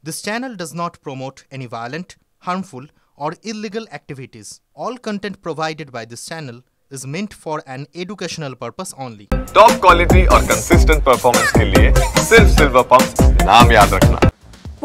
This channel does not promote any violent, harmful, or illegal activities. All content provided by this channel is meant for an educational purpose only. Top quality और consistent performance के लिए सिर्फ silver pump नाम याद रखना।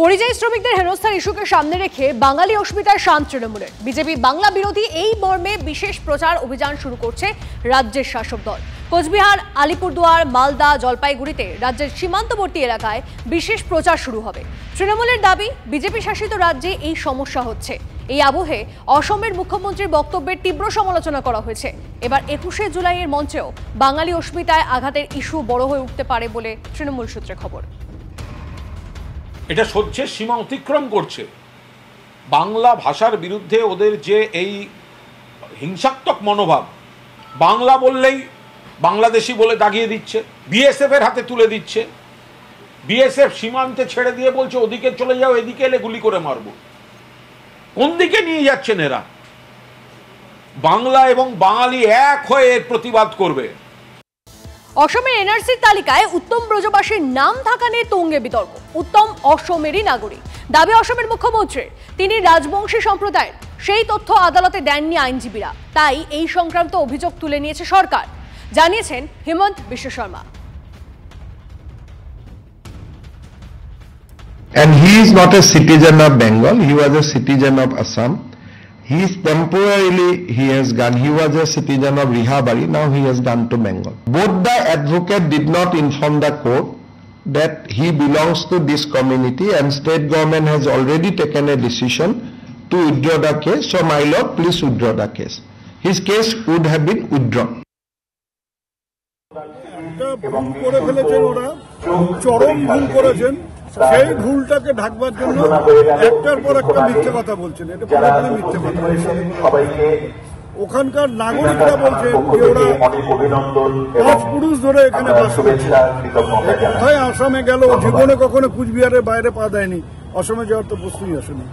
পরিযায়ী শ্রমিকদের হেনস্থার ইস্যুকে সামনে রেখে বাঙালি অস্মিতার শান তৃণমূলের। বিজেপি বাংলা বিরোধী এই মর্মে বিশেষ প্রচার অভিযান শুরু করছে রাজ্যের শাসক দল। কোচবিহার, আলিপুরদুয়ার, মালদা, জলপাইগুড়িতে রাজ্যের সীমান্তবর্তী এলাকায় বিশেষ প্রচার শুরু হবে। তৃণমূলের দাবি, বিজেপি শাসিত রাজ্যে এই সমস্যা হচ্ছে। এই আবহে অসমের মুখ্যমন্ত্রীর বক্তব্যের তীব্র সমালোচনা করা হয়েছে। এবার ২১শে জুলাইয়ের মঞ্চেও বাঙালি অস্মিতায় আঘাতের ইস্যু বড় হয়ে উঠতে পারে বলে তৃণমূল সূত্রে খবর। এটা সহ্যের সীমা অতিক্রম করছে। বাংলা ভাষার বিরুদ্ধে ওদের যে এই হিংসাত্মক মনোভাব, বাংলা বললেই বাংলাদেশি বলে দাগিয়ে দিচ্ছে, বিএসএফ এর হাতে তুলে দিচ্ছে। বিএসএফ সীমান্তে ছেড়ে দিয়ে বলছে ওদিকে চলে যাও, এদিকে এলে গুলি করে মারবো। কোন দিকে নিয়ে যাচ্ছেন এরা? বাংলা এবং বাঙালি এক হয়ে এর প্রতিবাদ করবে। অসমের এনআরসির তালিকায় উত্তম ব্রজবাসীর নাম থাকা নিয়ে তুঙ্গে বিতর্ক। উত্তম অসমেরই নাগরিক, দাবি অসমের মুখ্যমন্ত্রীর। তিনি রাজবংশী সম্প্রদায়ের, সেই তথ্য আদালতে দেননি আইনজীবীরা, তাই এই সংক্রান্ত অভিযোগ তুলে নিয়েছে সরকার, জানিয়েছেন Himanta Biswa Sarma. And he is not a citizen of Bengal, he was a citizen of Assam. He is temporarily, he was a citizen of Rihabari, now he has gone to Bengal. Both the advocate did not inform the court that he belongs to this community, and state government has already taken a decision to withdraw the case. So my lord, please withdraw the case. His case would have been withdrawn. ভুল করে ফেলেছেন ওরা, চরম ভুল করেছেন। সেই ভুলটাকে ঢাকবার জন্য একটার পর একটা মিথ্যে কথা বলছেন। এটা পুরোপুরি মিথ্যে কথা। ওখানকার নাগরিকরা বলছেন যে ওরা ৫ পুরুষ ধরে এখানে বাস করছে। কোথায় আসামে গেল? জীবনে কখনো কুচবিহারের বাইরে পা দেয়নি। অসমে যাওয়ার তো প্রশ্নই আসেনি।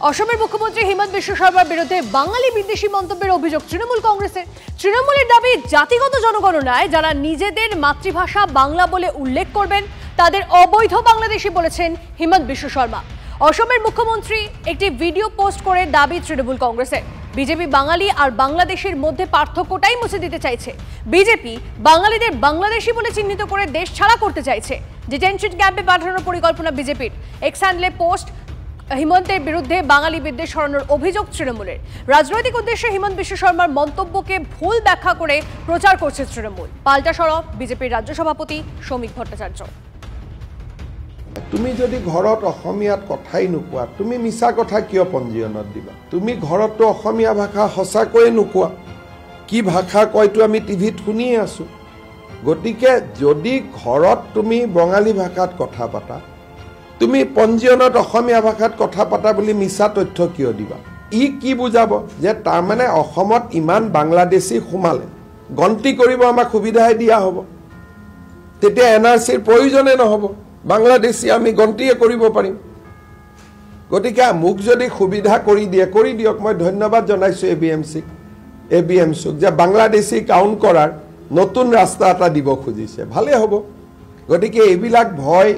অসমের মুখ্যমন্ত্রী হিমন্ত বিশ্ব শর্মার বিরুদ্ধে বাঙালি বিদ্বেষী মন্তব্যের অভিযোগ তৃণমূল কংগ্রেসের। তৃণমূলের দাবি, জাতিগত জনগণনায় যারা নিজেদের মাতৃভাষা বাংলা বলে উল্লেখ করবেন তাদের অবৈধ বাংলাদেশি বলেছেন হিমন্ত বিশ্ব শর্মা। অসমের মুখ্যমন্ত্রী একটি ভিডিও পোস্ট করে দাবি তৃণমূল কংগ্রেসের, বিজেপি বাঙালি আর বাংলাদেশের মধ্যে পার্থক্যটাই মুছে দিতে চাইছে। বিজেপি বাঙালিদের বাংলাদেশি বলে চিহ্নিত করে দেশ ছাড়া করতে চাইছে। ডিটেনশন ক্যাম্পে পাঠানোর পরিকল্পনা বিজেপির। এক্স হ্যান্ডলে পোস্ট হিমন্তের বিরুদ্ধে বাঙালি বিদ্বেষ ছড়ানোর অভিযোগ তৃণমূলের। রাজনৈতিক উদ্দেশ্যে হিমন্ত বিশ্ব শর্মার মন্তব্যকে ভুল ব্যাখ্যা করে প্রচার করছে তৃণমূল। পাল্টা সরব বিজেপির রাজ্য সভাপতি শ্রমিক ভট্টাচার্য। তুমি যদি ঘৰত অসমীয়াত কথাই নোকোৱা, তুমি মিছা কথা কিয় পঞ্জীয়নত দিবা? তুমি ঘৰতো অসমীয়া ভাষা সঁচাকৈয়ে নোকোৱা, কি ভাষা কয়তো আমি টিভিত শুনিয়ে আছো। গতিকে যদি ঘৰত তুমি বঙালী ভাষাত কথা পাতা, তুমি পঞ্জীয়নত অসমীয়া ভাষাত কথা পাতা বুলি মিছা তথ্য কিয় দিবা? ই কি বুজাব যে তাৰমানে অসমত ইমান বাংলাদেশী সোমালে গন্তি কৰিব আমাক সুবিধাই দিয়া হ'ব, তেতিয়া এনআৰচিৰ প্ৰয়োজনে নহ'ব, বাংলাদেশী আমি গন্তিয়ে কৰিব পাৰিম। গতিকে মোক যদি সুবিধা কৰি দিয়ক। মই ধন্যবাদ জনাইছোঁ এবিএমচিক যে বাংলাদেশী কাউণ্ট কৰাৰ নতুন ৰাস্তা এটা দিব খুজিছে, ভালে হ'ব। গতিকে এইবিলাক ভয়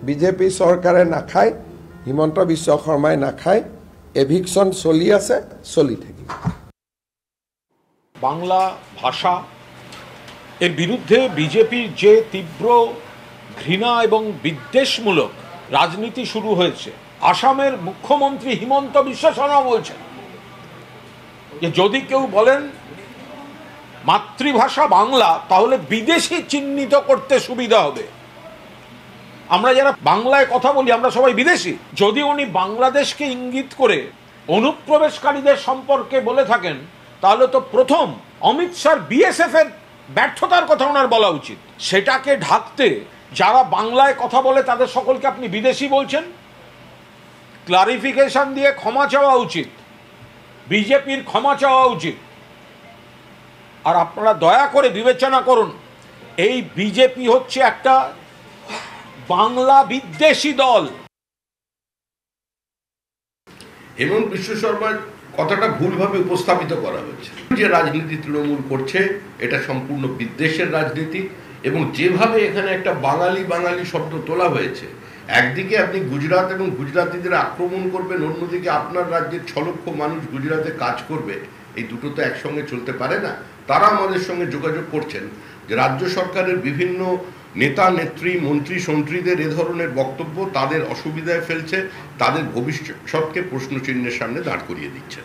বিজেপি চৰকাৰে নাখায়, হিমন্ত বিশ্ব শৰ্মাই নাখায়। এভিকশন চলি আছে, চলি থাকিব। বাংলা ভাষা এর বিরুদ্ধে বিজেপির যে তীব্র ঘৃণা এবং বিদ্বেষমূলক রাজনীতি শুরু হয়েছে, আসামের মুখ্যমন্ত্রী হিমন্ত বিশ্ব শর্মা বলছেন যে যদি কেউ বলেন মাতৃভাষা বাংলা তাহলে বিদেশি চিহ্নিত করতে সুবিধা হবে। আমরা যারা বাংলায় কথা বলি আমরা সবাই বিদেশি। যদি উনি বাংলাদেশকে ইঙ্গিত করে অনুপ্রবেশকারীদের সম্পর্কে বলে থাকেন তাহলে তো প্রথম অমিত শাহ বিএসএফ এর ব্যর্থতার কথা ওনার বলা উচিত। সেটাকে ঢাকতে যারা বাংলায় কথা বলে তাদের সকলকে আপনি বিদেশি বলছেন। ক্লারিফিকেশন দিয়ে ক্ষমা চাওয়া উচিত, বিজেপির ক্ষমা চাওয়া উচিত। আর আপনারা দয়া করে বিবেচনা করুন, এই বিজেপি হচ্ছে একটা বাংলা বিদ্বেষী দল। হেমন্ত বিশ্ব শর্মার কথাটা ভুলভাবে উপস্থাপিত করা হয়েছে। যে রাজনীতি তৃণমূল করছে এটা সম্পূর্ণ বিদ্বেষের রাজনীতি, এবং যেভাবে এখানে একটা বাঙালি শব্দ তোলা হয়েছে একদিকে আপনি গুজরাট এবং গুজরাটিদের আক্রমণ করবেন, অন্যদিকে আপনার রাজ্যের 6 লক্ষ মানুষ গুজরাটে কাজ করবে, এই দুটো তো একসঙ্গে চলতে পারে না। তারা আমাদের সঙ্গে যোগাযোগ করছেন যে রাজ্য সরকারের বিভিন্ন নেতা নেত্রী মন্ত্রী সন্ত্রীদের এ ধরনের বক্তব্য তাদের অসুবিধায় ফেলছে, তাদের ভবিষ্যৎকে প্রশ্নচিহ্নের সামনে দাঁড় করিয়ে দিচ্ছে।